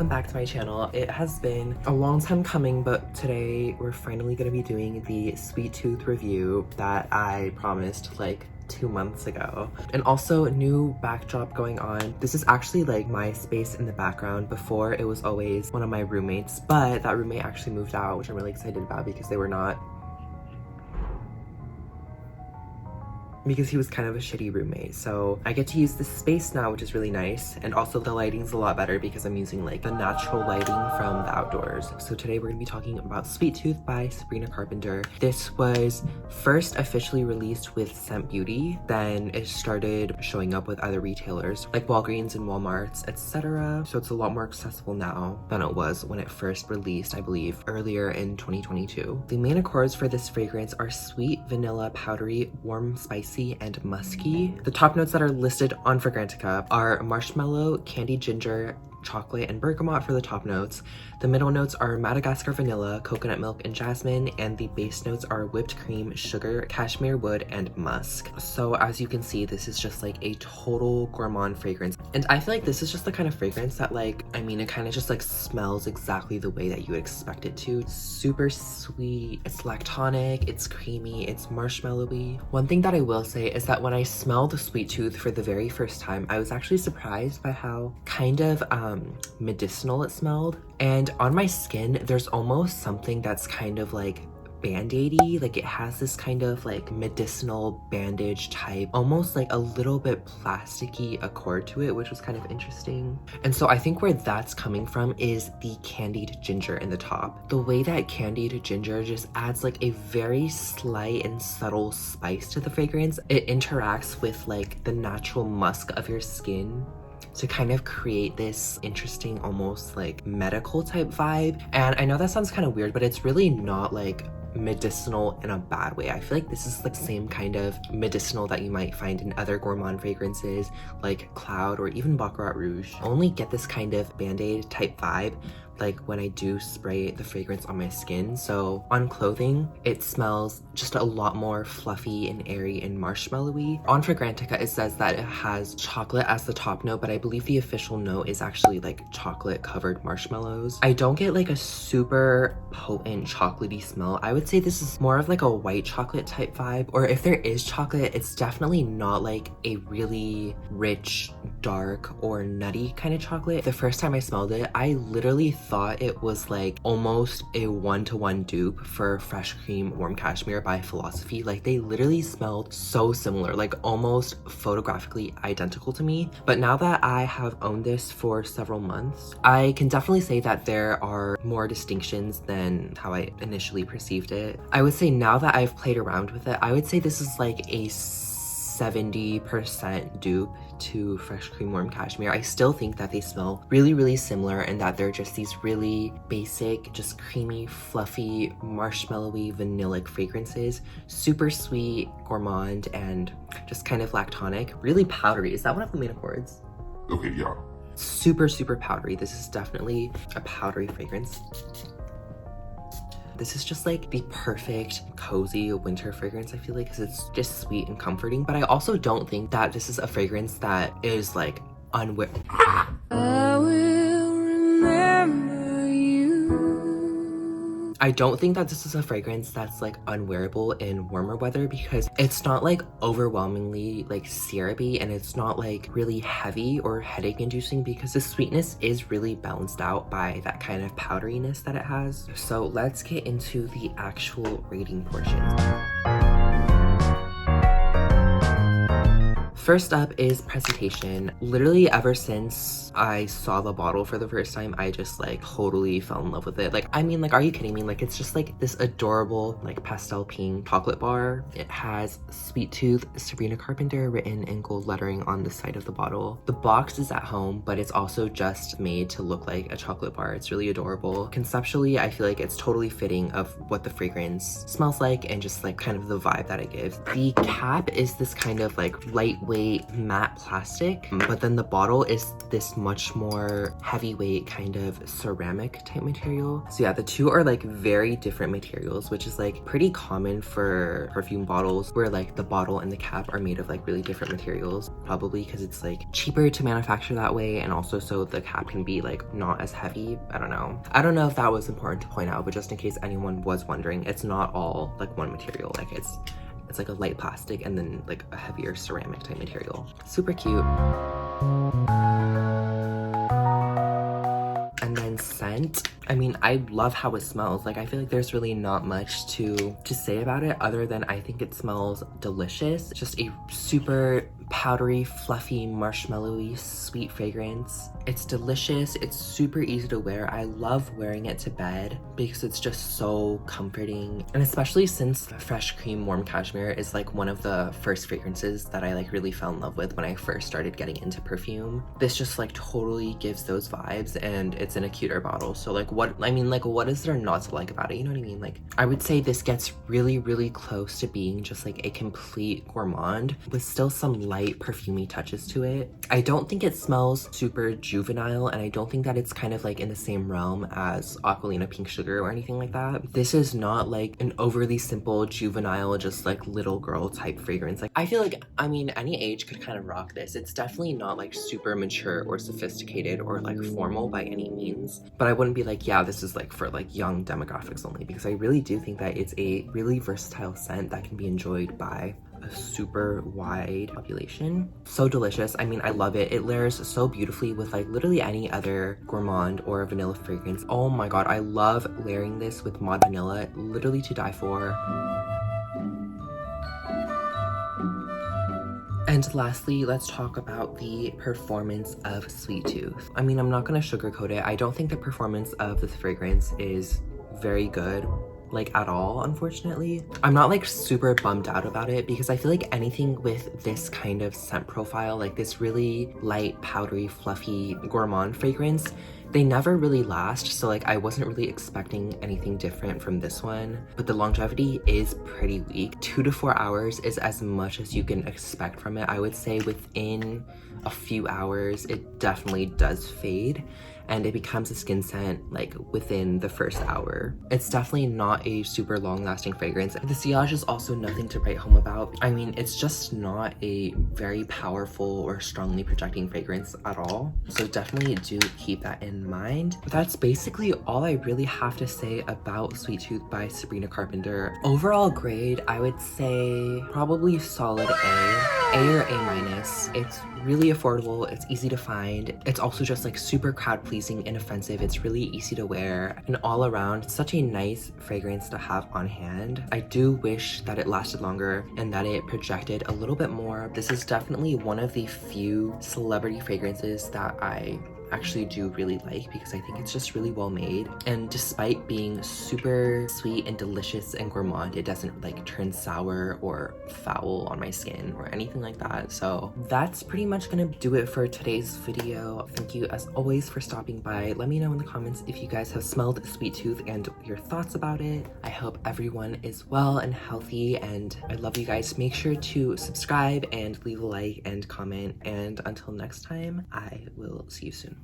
welcome back to my channel. It has been a long time coming, but today we're finally going to be doing the Sweet Tooth review that I promised like 2 months ago. And also new backdrop going on. This is actually like my space in the background. Before it was always one of my roommates, but that roommate actually moved out, which I'm really excited about because they were not because he was kind of a shitty roommate. So I get to use this space now, which is really nice. And also the lighting's a lot better because I'm using like the natural lighting from the outdoors. So today we're gonna be talking about Sweet Tooth by Sabrina Carpenter. This was first officially released with Scent Beauty, then it started showing up with other retailers like Walgreens and Walmarts, etc. So it's a lot more accessible now than it was when it first released, I believe, earlier in 2022. The main accords for this fragrance are sweet, vanilla, powdery, warm, spicy, and musky. The top notes that are listed on Fragrantica are marshmallow, candied ginger, chocolate, and bergamot for the top notes. The middle notes are Madagascar vanilla, coconut milk, and jasmine, and the base notes are whipped cream, sugar, cashmere wood, and musk. So as you can see, this is just like a total gourmand fragrance. And I feel like this is just the kind of fragrance that like, I mean, it kind of just like smells exactly the way that you would expect it to. Super sweet, it's lactonic, it's creamy, it's marshmallowy. One thing that I will say is that when I smelled Sweet Tooth for the very first time, I was actually surprised by how kind of medicinal it smelled. And on my skin, there's almost something that's kind of like band-aidy, like it has this kind of like medicinal bandage type, almost like a little bit plasticky accord to it, which was kind of interesting. And so I think where that's coming from is the candied ginger in the top. The way that candied ginger just adds like a very slight and subtle spice to the fragrance. It interacts with like the natural musk of your skin to kind of create this interesting, almost like medical type vibe. And I know that sounds kind of weird, but it's really not like medicinal in a bad way. I feel like this is like the same kind of medicinal that you might find in other gourmand fragrances like Cloud or even Baccarat Rouge. I only get this kind of band-aid type vibe like when I do spray the fragrance on my skin. So on clothing, it smells just a lot more fluffy and airy and marshmallowy. On Fragrantica, it says that it has chocolate as the top note, but I believe the official note is actually like chocolate covered marshmallows. I don't get like a super potent chocolatey smell. I would say this is more of like a white chocolate type vibe, or if there is chocolate, it's definitely not like a really rich, dark, or nutty kind of chocolate. The first time I smelled it, I literally thought it was like almost a one-to-one dupe for Fresh Cream Warm Cashmere by Philosophy. Like they literally smelled so similar, like almost photographically identical to me. But now that I have owned this for several months, I can definitely say that there are more distinctions than how I initially perceived it. I would say now that I've played around with it, I would say this is like a 70% dupe to Fresh Cream Warm Cashmere. I still think that they smell really, really similar and that they're just these really basic, just creamy, fluffy, marshmallowy, vanillic fragrances. Super sweet, gourmand, and just kind of lactonic. Really powdery. Is that one of the main accords? Okay, yeah. Super, super powdery. This is definitely a powdery fragrance. This is just like the perfect cozy winter fragrance, I feel like, because it's just sweet and comforting. But I also don't think that this is a fragrance that is like unwearable. I will remember you. I don't think that this is a fragrance that's like unwearable in warmer weather because it's not like overwhelmingly like syrupy, and it's not like really heavy or headache inducing because the sweetness is really balanced out by that kind of powderiness that it has. So let's get into the actual rating portion. First up is presentation. Literally ever since I saw the bottle for the first time, I just like totally fell in love with it. Like, I mean, like, are you kidding me? Like, it's just like this adorable like pastel pink chocolate bar. It has Sweet Tooth Sabrina Carpenter written in gold lettering on the side of the bottle. The box is at home, but it's also just made to look like a chocolate bar. It's really adorable. Conceptually, I feel like it's totally fitting of what the fragrance smells like and just like kind of the vibe that it gives. The cap is this kind of like lightweight lightweight matte plastic, but then the bottle is this much more heavyweight kind of ceramic type material. So yeah, the two are like very different materials, which is like pretty common for perfume bottles, where like the bottle and the cap are made of like really different materials, probably because it's like cheaper to manufacture that way, and also so the cap can be like not as heavy. I don't know if that was important to point out, but just in case anyone was wondering, it's not all like one material. Like it's like a light plastic and then like a heavier ceramic type material. Super cute. And then scent, I mean, I love how it smells. Like I feel like there's really not much to say about it other than I think it smells delicious. Just a super powdery, fluffy, marshmallowy, sweet fragrance. It's delicious. It's super easy to wear. I love wearing it to bed because it's just so comforting. And especially since Fresh Cream Warm Cashmere is like one of the first fragrances that I like really fell in love with when I first started getting into perfume. This just like totally gives those vibes, and it's in a cuter bottle. So like what is there not to like about it? You know what I mean? Like I would say this gets really, really close to being just like a complete gourmand with still some light perfumey touches to it. I don't think it smells super juvenile, and I don't think that it's kind of like in the same realm as Aquilina Pink Sugar or anything like that. This is not like an overly simple juvenile, just like little girl type fragrance. Like I feel like, I mean, any age could kind of rock this. It's definitely not like super mature or sophisticated or like formal by any means, but I wouldn't be like, yeah, this is like for like young demographics only, because I really do think that it's a really versatile scent that can be enjoyed by a super wide population. So delicious. I mean, I love it. It layers so beautifully with like literally any other gourmand or vanilla fragrance. Oh my god, I love layering this with Mod Vanilla, literally to die for. And lastly, let's talk about the performance of Sweet Tooth. I mean, I'm not gonna sugarcoat it. I don't think the performance of this fragrance is very good, like at all, unfortunately. I'm not like super bummed out about it because I feel like anything with this kind of scent profile, like this really light, powdery, fluffy gourmand fragrance, they never really last. So like I wasn't really expecting anything different from this one, but the longevity is pretty weak. 2 to 4 hours is as much as you can expect from it. I would say within a few hours, it definitely does fade, and it becomes a skin scent like within the first hour. It's definitely not a super long-lasting fragrance. The sillage is also nothing to write home about. I mean, it's just not a very powerful or strongly projecting fragrance at all. So definitely do keep that in mind. But that's basically all I really have to say about Sweet Tooth by Sabrina Carpenter. Overall grade, I would say probably solid A or A-. It's really affordable, it's easy to find. It's also just like super crowd pleasing, inoffensive. It's really easy to wear, and all around, it's such a nice fragrance to have on hand. I do wish that it lasted longer and that it projected a little bit more. This is definitely one of the few celebrity fragrances that I actually do really like because I think it's just really well made, and despite being super sweet and delicious and gourmand, it doesn't like turn sour or foul on my skin or anything like that. So that's pretty much gonna do it for today's video. Thank you as always for stopping by. Let me know in the comments if you guys have smelled Sweet Tooth and your thoughts about it. I hope everyone is well and healthy, and I love you guys. Make sure to subscribe and leave a like and comment, and until next time, I will see you soon.